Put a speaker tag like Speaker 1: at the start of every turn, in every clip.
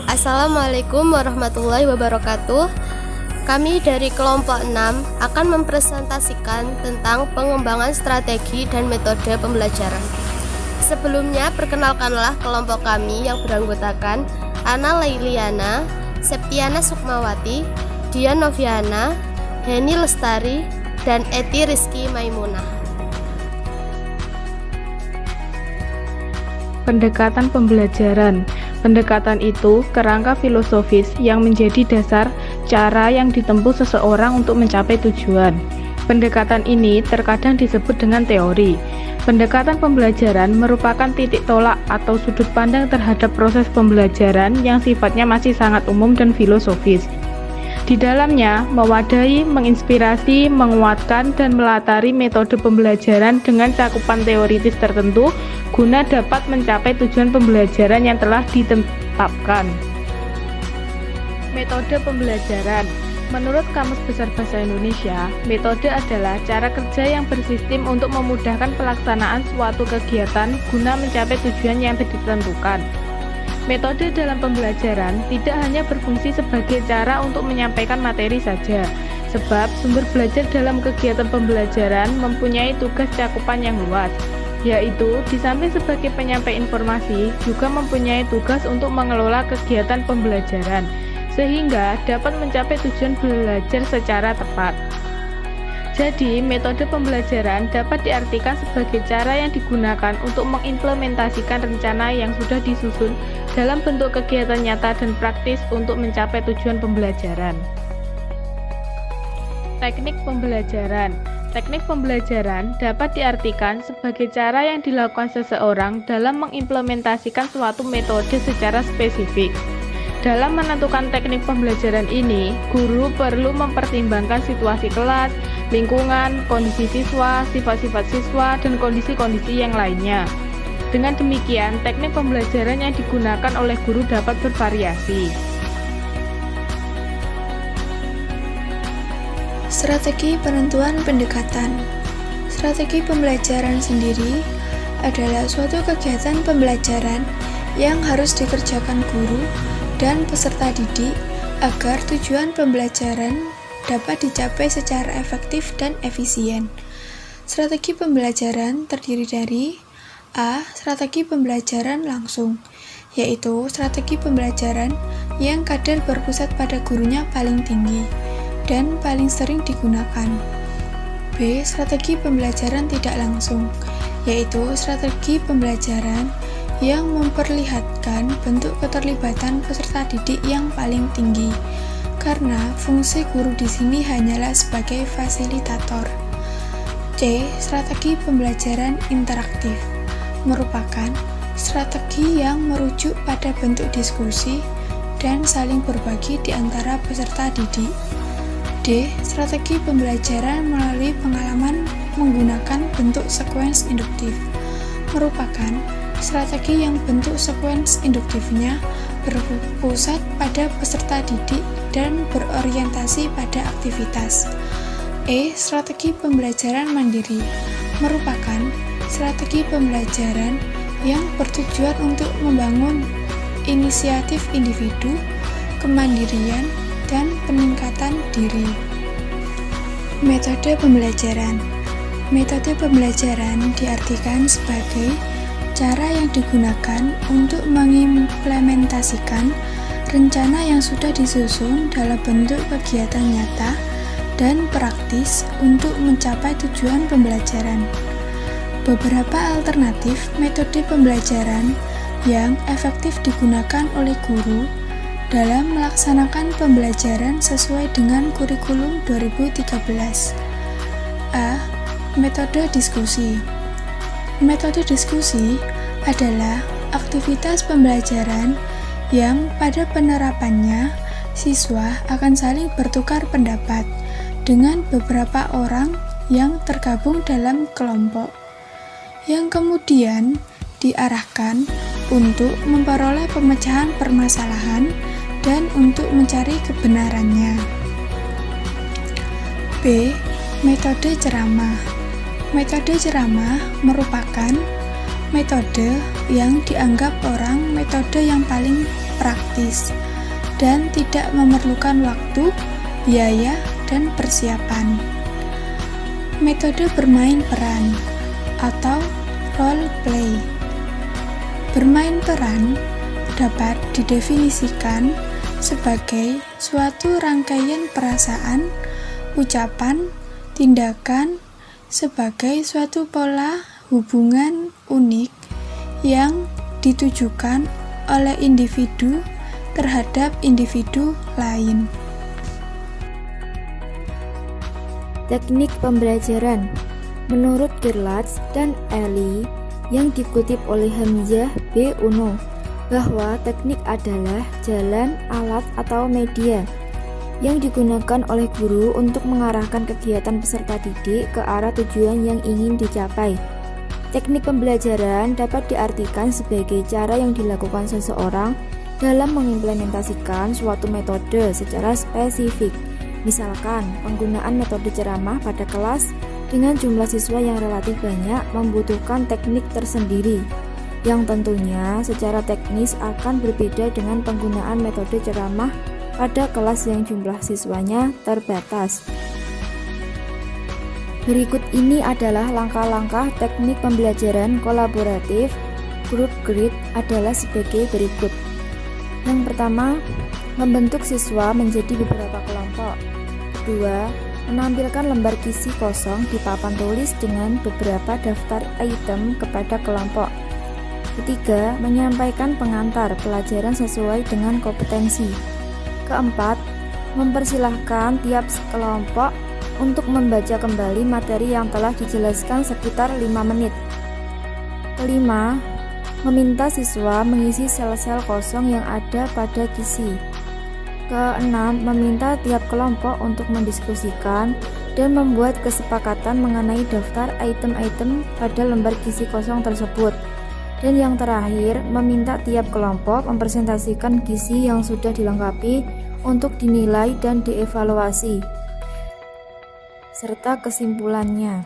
Speaker 1: Assalamualaikum warahmatullahi wabarakatuh. Kami dari kelompok 6 akan mempresentasikan tentang pengembangan strategi dan metode pembelajaran. Sebelumnya, perkenalkanlah kelompok kami yang beranggotakan Ana Lailiana, Septiana Sukmawati, Dian Noviana, Heni Lestari, dan Eti Rizky Maimunah.
Speaker 2: Pendekatan pembelajaran. Pendekatan itu kerangka filosofis yang menjadi dasar cara yang ditempuh seseorang untuk mencapai tujuan. Pendekatan ini terkadang disebut dengan teori. Pendekatan pembelajaran merupakan titik tolak atau sudut pandang terhadap proses pembelajaran yang sifatnya masih sangat umum dan filosofis. Di dalamnya mewadahi, menginspirasi, menguatkan, dan melatari metode pembelajaran dengan cakupan teoritis tertentu guna dapat mencapai tujuan pembelajaran yang telah ditetapkan. Metode pembelajaran. Menurut Kamus Besar Bahasa Indonesia, metode adalah cara kerja yang bersistem untuk memudahkan pelaksanaan suatu kegiatan guna mencapai tujuan yang ditentukan. Metode dalam pembelajaran tidak hanya berfungsi sebagai cara untuk menyampaikan materi saja, sebab sumber belajar dalam kegiatan pembelajaran mempunyai tugas cakupan yang luas, yaitu di samping sebagai penyampai informasi, juga mempunyai tugas untuk mengelola kegiatan pembelajaran, sehingga dapat mencapai tujuan belajar secara tepat. Jadi, metode pembelajaran dapat diartikan sebagai cara yang digunakan untuk mengimplementasikan rencana yang sudah disusun dalam bentuk kegiatan nyata dan praktis untuk mencapai tujuan pembelajaran. Teknik pembelajaran. Teknik pembelajaran dapat diartikan sebagai cara yang dilakukan seseorang dalam mengimplementasikan suatu metode secara spesifik. Dalam menentukan teknik pembelajaran ini, guru perlu mempertimbangkan situasi kelas, lingkungan, kondisi siswa, sifat-sifat siswa, dan kondisi-kondisi yang lainnya. Dengan demikian, teknik pembelajaran yang digunakan oleh guru dapat bervariasi.
Speaker 3: Strategi penentuan pendekatan. Strategi pembelajaran sendiri adalah suatu kegiatan pembelajaran yang harus dikerjakan guru dan peserta didik agar tujuan pembelajaran dapat dicapai secara efektif dan efisien. Strategi pembelajaran terdiri dari A. Strategi pembelajaran langsung, yaitu strategi pembelajaran yang kadar berpusat pada gurunya paling tinggi dan paling sering digunakan. B. Strategi pembelajaran tidak langsung, yaitu strategi pembelajaran yang memperlihatkan bentuk keterlibatan peserta didik yang paling tinggi, karena fungsi guru di sini hanyalah sebagai fasilitator. C. Strategi pembelajaran interaktif merupakan strategi yang merujuk pada bentuk diskusi dan saling berbagi di antara peserta didik. D. Strategi pembelajaran melalui pengalaman menggunakan bentuk sequence induktif merupakan strategi yang bentuk sequence induktifnya berpusat pada peserta didik dan berorientasi pada aktivitas. E. Strategi pembelajaran mandiri merupakan strategi pembelajaran yang bertujuan untuk membangun inisiatif individu, kemandirian, dan peningkatan diri. Metode pembelajaran. Metode pembelajaran diartikan sebagai cara yang digunakan untuk mengimplementasikan rencana yang sudah disusun dalam bentuk kegiatan nyata dan praktis untuk mencapai tujuan pembelajaran. Beberapa alternatif metode pembelajaran yang efektif digunakan oleh guru dalam melaksanakan pembelajaran sesuai dengan kurikulum 2013. A. Metode diskusi. Metode diskusi adalah aktivitas pembelajaran yang pada penerapannya siswa akan saling bertukar pendapat dengan beberapa orang yang tergabung dalam kelompok, yang kemudian diarahkan untuk memperoleh pemecahan permasalahan dan untuk mencari kebenarannya. B. Metode ceramah. Metode ceramah merupakan metode yang dianggap orang metode yang paling praktis dan tidak memerlukan waktu, biaya, dan persiapan. Metode bermain peran atau role play. Bermain peran dapat didefinisikan sebagai suatu rangkaian perasaan, ucapan, tindakan sebagai suatu pola hubungan unik yang ditujukan oleh individu terhadap individu lain.
Speaker 4: Teknik pembelajaran menurut Gerlach dan Ellie yang dikutip oleh Hamzah B. Uno, bahwa teknik adalah jalan, alat, atau media yang digunakan oleh guru untuk mengarahkan kegiatan peserta didik ke arah tujuan yang ingin dicapai. Teknik pembelajaran dapat diartikan sebagai cara yang dilakukan seseorang dalam mengimplementasikan suatu metode secara spesifik. Misalkan, penggunaan metode ceramah pada kelas dengan jumlah siswa yang relatif banyak membutuhkan teknik tersendiri, yang tentunya secara teknis akan berbeda dengan penggunaan metode ceramah pada kelas yang jumlah siswanya terbatas. Berikut ini adalah langkah-langkah teknik pembelajaran kolaboratif group grid adalah sebagai berikut. Yang pertama, membentuk siswa menjadi beberapa kelompok. Kedua, menampilkan lembar kisi kosong di papan tulis dengan beberapa daftar item kepada kelompok. Ketiga, menyampaikan pengantar pelajaran sesuai dengan kompetensi. Keempat, mempersilahkan tiap kelompok untuk membaca kembali materi yang telah dijelaskan sekitar 5 menit. Kelima, meminta siswa mengisi sel-sel kosong yang ada pada kisi. Keenam, meminta tiap kelompok untuk mendiskusikan dan membuat kesepakatan mengenai daftar item-item pada lembar kisi kosong tersebut. Dan yang terakhir, meminta tiap kelompok mempresentasikan kisi yang sudah dilengkapi untuk dinilai dan dievaluasi, serta kesimpulannya.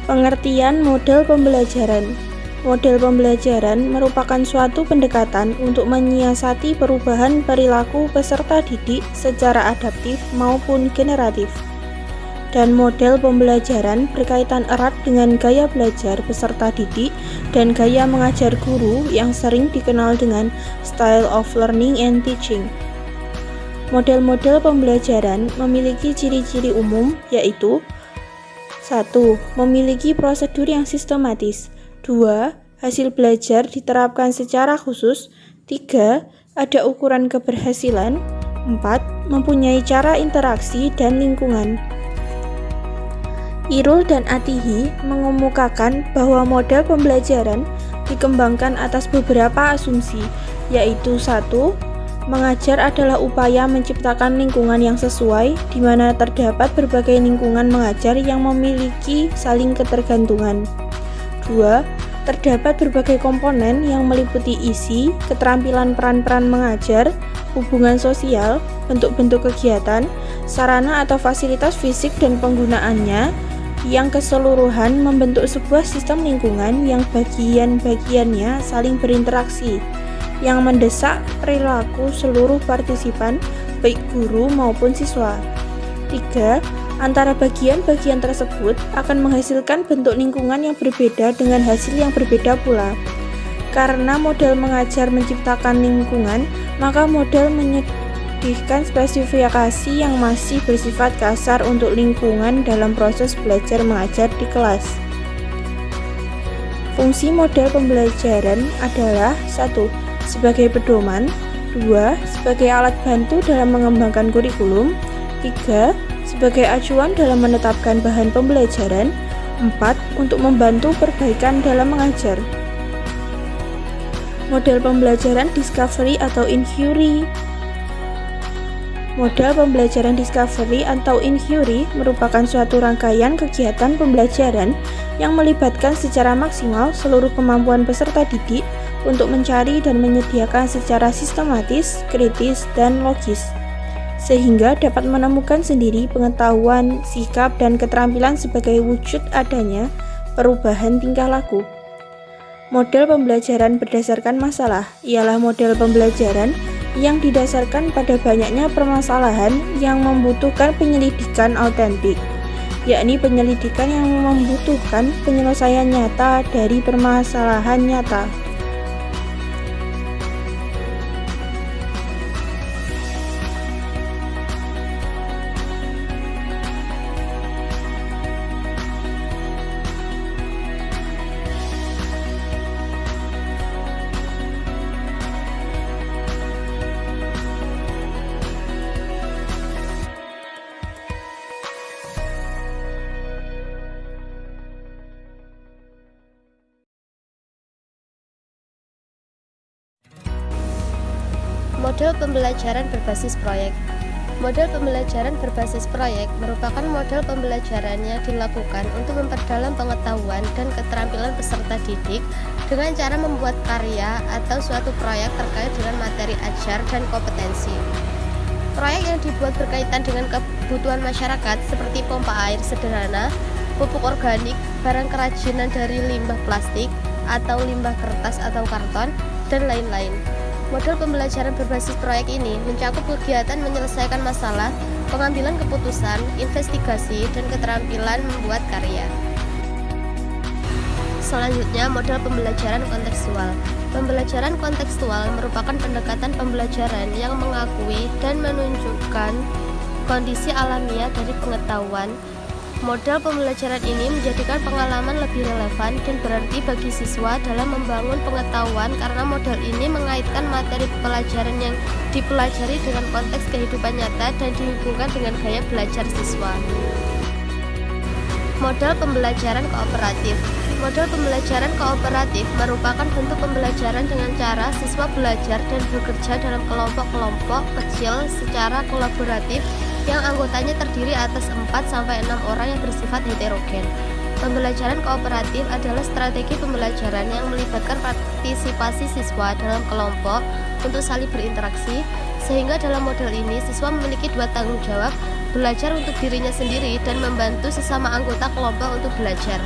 Speaker 5: Pengertian model pembelajaran. Model pembelajaran merupakan suatu pendekatan untuk menyiasati perubahan perilaku peserta didik secara adaptif maupun generatif. Dan model pembelajaran berkaitan erat dengan gaya belajar peserta didik dan gaya mengajar guru yang sering dikenal dengan style of learning and teaching. Model-model pembelajaran memiliki ciri-ciri umum, yaitu 1. Memiliki prosedur yang sistematis. 2. Hasil belajar diterapkan secara khusus. 3. Ada ukuran keberhasilan. 4. Mempunyai cara interaksi dan lingkungan. Irul dan Atihi mengemukakan bahwa model pembelajaran dikembangkan atas beberapa asumsi, yaitu 1. Mengajar adalah upaya menciptakan lingkungan yang sesuai, di mana terdapat berbagai lingkungan mengajar yang memiliki saling ketergantungan. 2. Terdapat berbagai komponen yang meliputi isi, keterampilan peran-peran mengajar, hubungan sosial, bentuk-bentuk kegiatan, sarana atau fasilitas fisik dan penggunaannya, yang keseluruhan membentuk sebuah sistem lingkungan yang bagian-bagiannya saling berinteraksi, yang mendesak perilaku seluruh partisipan, baik guru maupun siswa. 3. Antara bagian-bagian tersebut akan menghasilkan bentuk lingkungan yang berbeda dengan hasil yang berbeda pula. Karena model mengajar menciptakan lingkungan, maka model menyediakan spesifikasi yang masih bersifat kasar untuk lingkungan dalam proses belajar mengajar di kelas. Fungsi model pembelajaran adalah 1. Sebagai pedoman, 2. Sebagai alat bantu dalam mengembangkan kurikulum, 3. Sebagai acuan dalam menetapkan bahan pembelajaran, 4. Untuk membantu perbaikan dalam mengajar. Model pembelajaran discovery atau inquiry. Model pembelajaran discovery atau inquiry merupakan suatu rangkaian kegiatan pembelajaran yang melibatkan secara maksimal seluruh kemampuan peserta didik untuk mencari dan menyediakan secara sistematis, kritis, dan logis sehingga dapat menemukan sendiri pengetahuan, sikap, dan keterampilan sebagai wujud adanya perubahan tingkah laku. Model pembelajaran berdasarkan masalah ialah model pembelajaran yang didasarkan pada banyaknya permasalahan yang membutuhkan penyelidikan autentik, yakni penyelidikan yang membutuhkan penyelesaian nyata dari permasalahan nyata.
Speaker 1: Model pembelajaran berbasis proyek. Model pembelajaran berbasis proyek merupakan model pembelajaran yang dilakukan untuk memperdalam pengetahuan dan keterampilan peserta didik dengan cara membuat karya atau suatu proyek terkait dengan materi ajar dan kompetensi. Proyek yang dibuat berkaitan dengan kebutuhan masyarakat seperti pompa air sederhana, pupuk organik, barang kerajinan dari limbah plastik atau limbah kertas atau karton, dan lain-lain. Model pembelajaran berbasis proyek ini mencakup kegiatan menyelesaikan masalah, pengambilan keputusan, investigasi, dan keterampilan membuat karya. Selanjutnya, model pembelajaran kontekstual. Pembelajaran kontekstual merupakan pendekatan pembelajaran yang mengakui dan menunjukkan kondisi alamiah dari pengetahuan. Model pembelajaran ini menjadikan pengalaman lebih relevan dan berarti bagi siswa dalam membangun pengetahuan karena model ini mengaitkan materi pelajaran yang dipelajari dengan konteks kehidupan nyata dan dihubungkan dengan gaya belajar siswa. Model pembelajaran kooperatif. Model pembelajaran kooperatif merupakan bentuk pembelajaran dengan cara siswa belajar dan bekerja dalam kelompok-kelompok kecil secara kolaboratif yang anggotanya terdiri atas 4-6 orang yang bersifat heterogen. Pembelajaran kooperatif adalah strategi pembelajaran yang melibatkan partisipasi siswa dalam kelompok untuk saling berinteraksi, sehingga dalam model ini siswa memiliki dua tanggung jawab, belajar untuk dirinya sendiri dan membantu sesama anggota kelompok untuk belajar.